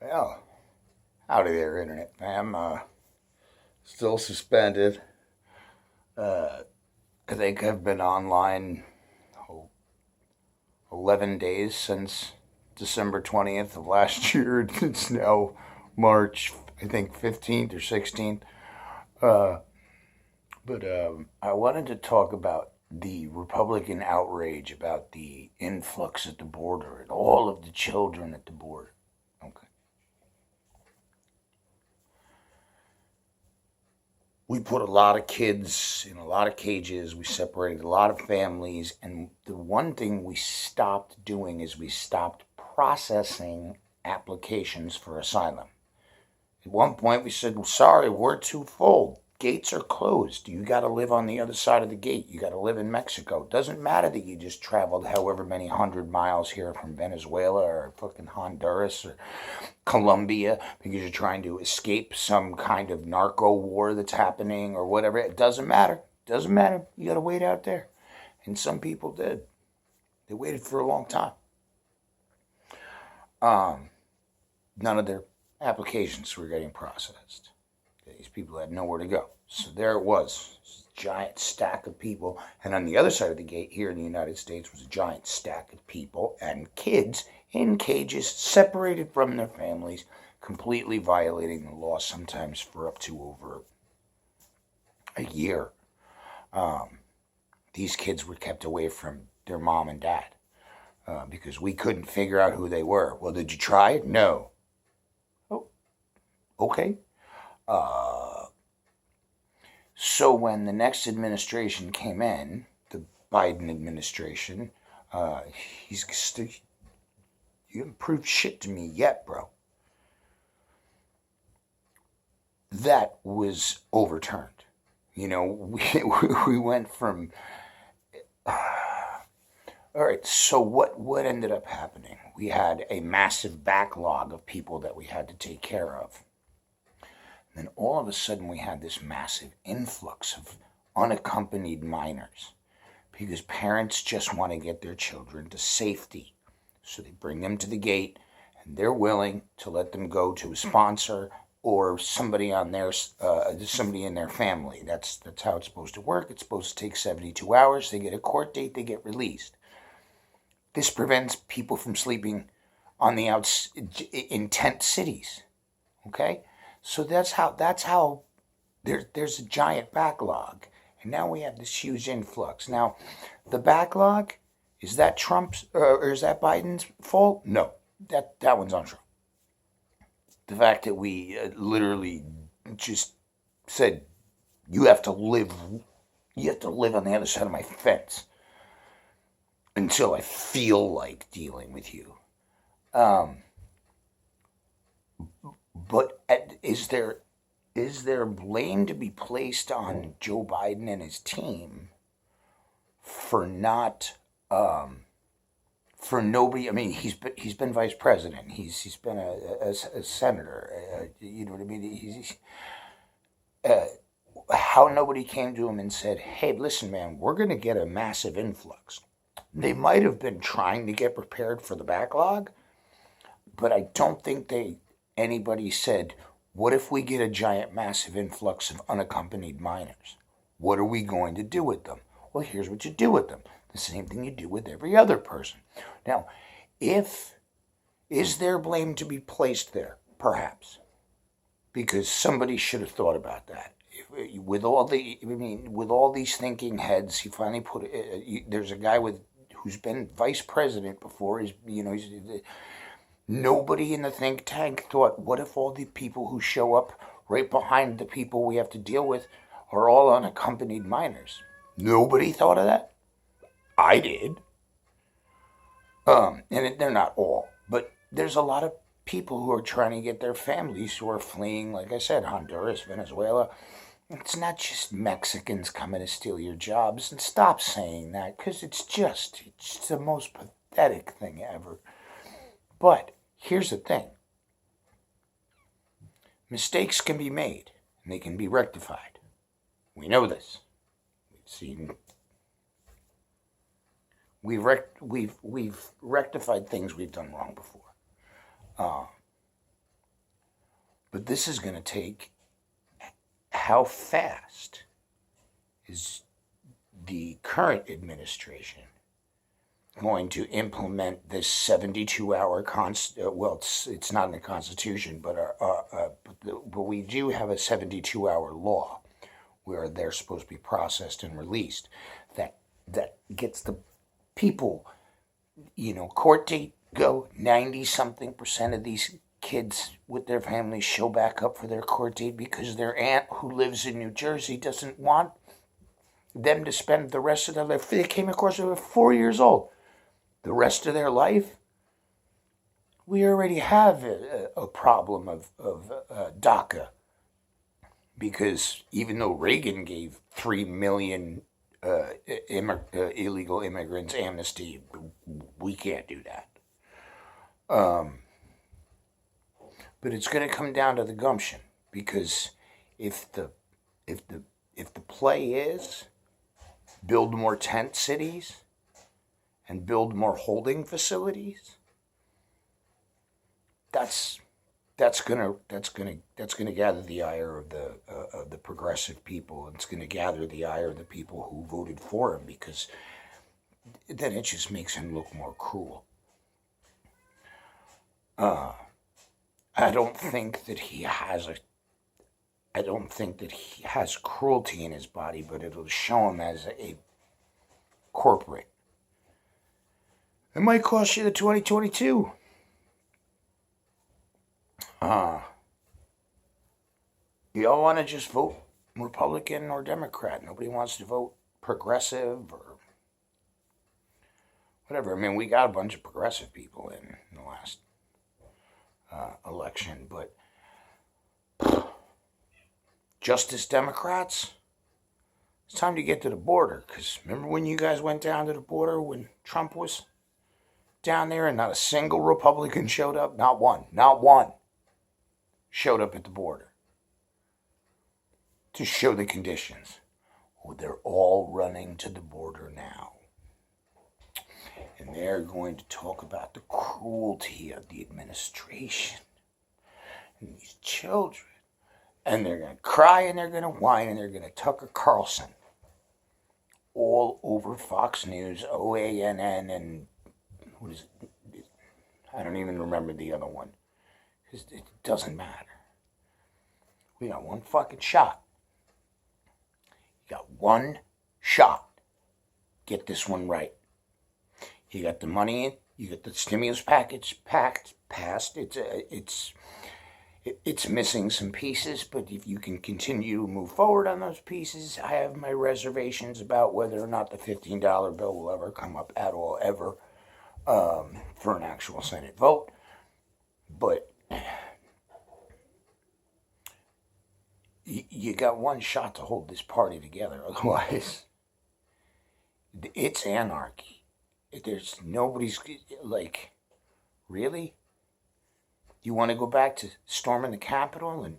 Well, howdy there, Internet fam. Still suspended. I think I've been online 11 days since December 20th of last year. It's now March, I think, 15th or 16th. Uh, but I wanted to talk about the Republican outrage about the influx at the border and all of the children at the border. Okay. We put a lot of kids in a lot of cages. We separated a lot of families. And the one thing we stopped doing is we stopped processing applications for asylum. At one point, we said, well, sorry, we're too full. Gates are closed. You got to live on the other side of the gate. You got to live in Mexico. It doesn't matter that you just traveled however many 100 miles here from Venezuela or fucking Honduras or Colombia because you're trying to escape some kind of narco war that's happening or whatever. It doesn't matter. It doesn't matter. You got to wait out there. And some people did. They waited for a long time. None of their applications were getting processed. These people had nowhere to go. So there it was, this giant stack of people. And on the other side of the gate here in the United States was a giant stack of people and kids in cages, separated from their families, completely violating the law, sometimes for up to over a year. These kids were kept away from their mom and dad because we couldn't figure out who they were. Well, did you try it? No. Oh, okay. So when the next administration came in, the Biden administration, you haven't proved shit to me yet, bro. That was overturned. We went from. All right, so what ended up happening? We had a massive backlog of people that we had to take care of. And then all of a sudden we had this massive influx of unaccompanied minors because parents just want to get their children to safety. So they bring them to the gate and they're willing to let them go to a sponsor or somebody in their family. That's how it's supposed to work. It's supposed to take 72 hours. They get a court date, they get released. This prevents people from sleeping on the in tent cities. Okay? So that's how there's a giant backlog. And now we have this huge influx. Now, the backlog, is that Trump's or is that Biden's fault? No, that one's on Trump. The fact that we literally just said, you have to live on the other side of my fence until I feel like dealing with you. But is there blame to be placed on Joe Biden and his team for not for nobody? I mean, he's been vice president. He's been a senator. You know what I mean? How nobody came to him and said, "Hey, listen, man, we're going to get a massive influx." They might have been trying to get prepared for the backlog, but I don't think anybody said, what if we get a giant massive influx of unaccompanied minors? What are we going to do with them? Well, here's what you do with them. The same thing you do with every other person. Now, is there blame to be placed there? Perhaps. Because somebody should have thought about that. With all these thinking heads, he finally there's a guy who's been vice president before. Nobody in the think tank thought, what if all the people who show up right behind the people we have to deal with are all unaccompanied minors? Nobody thought of that? I did. And they're not all, but there's a lot of people who are trying to get their families who are fleeing, like I said, Honduras, Venezuela. It's not just Mexicans coming to steal your jobs. And stop saying that, because it's just the most pathetic thing ever. But here's the thing. Mistakes can be made, and they can be rectified. We know this. We've rectified things we've done wrong before. But this is going to take, how fast is the current administration going to implement this 72-hour well, it's not in the Constitution, but we do have a 72-hour law where they're supposed to be processed and released. That gets the people, court date go. 90-something% of these kids with their families show back up for their court date because their aunt who lives in New Jersey doesn't want them to spend the rest of their life. They came across they were 4 years old. The rest of their life, we already have a problem of DACA, because even though Reagan gave 3 million illegal immigrants amnesty, we can't do that. But it's going to come down to the gumption, because if the play is build more tent cities and build more holding facilities, that's gonna gather the ire of the progressive people. It's gonna gather the ire of the people who voted for him, because then it just makes him look more cruel. I don't think that he has cruelty in his body, but it'll show him as a corporate. It might cost you the 2022. You all want to just vote Republican or Democrat. Nobody wants to vote progressive or whatever. I mean, we got a bunch of progressive people in the last election, but Justice Democrats, it's time to get to the border. Because remember when you guys went down to the border when Trump was down there and not a single Republican showed up? Not one showed up at the border to show the conditions. Oh, they're all running to the border now. And they're going to talk about the cruelty of the administration and these children. And they're going to cry and they're going to whine and they're going to Tucker Carlson all over Fox News, OANN, and what is it? I don't even remember the other one. Because it doesn't matter. We got one fucking shot. You got one shot. Get this one right. You got the money in. You got the stimulus package passed. It's missing some pieces, but if you can continue to move forward on those pieces, I have my reservations about whether or not the $15 bill will ever come up at all, ever, for an actual Senate vote. But you got one shot to hold this party together. Otherwise, it's anarchy. There's nobody's, like, really? You want to go back to storming the Capitol and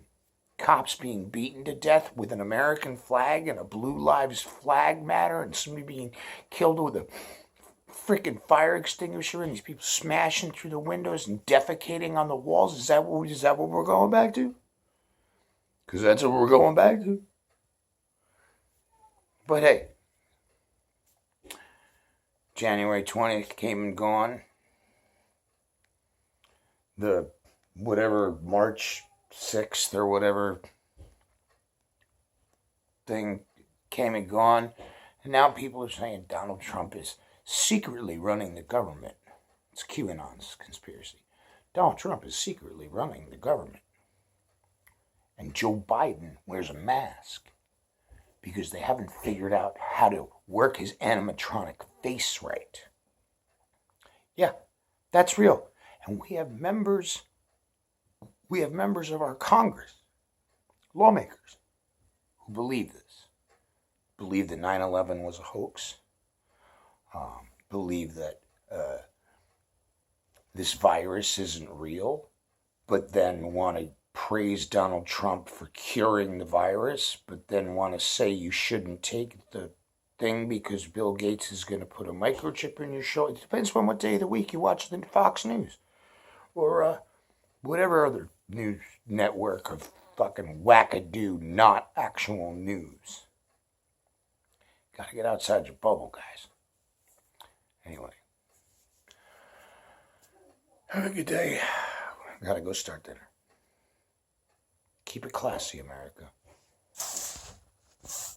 cops being beaten to death with an American flag and a Blue Lives Flag matter and somebody being killed with a freaking fire extinguisher and these people smashing through the windows and defecating on the walls? Is that what we're going back to? Because that's what we're going back to. But hey, January 20th came and gone. The whatever March 6th or whatever thing came and gone. And now people are saying Donald Trump is secretly running the government. It's QAnon's conspiracy. Donald Trump is secretly running the government. And Joe Biden wears a mask because they haven't figured out how to work his animatronic face right. Yeah, that's real. And we have members of our Congress, lawmakers, who believe this. Believe that 9/11 was a hoax. Believe that this virus isn't real, but then want to praise Donald Trump for curing the virus, but then want to say you shouldn't take the thing because Bill Gates is going to put a microchip in your shoulder. It depends on what day of the week you watch the Fox News or whatever other news network of fucking wackadoo, not actual news. Gotta get outside your bubble, guys. Anyway. Have a good day. Gotta go start dinner. Keep it classy, America.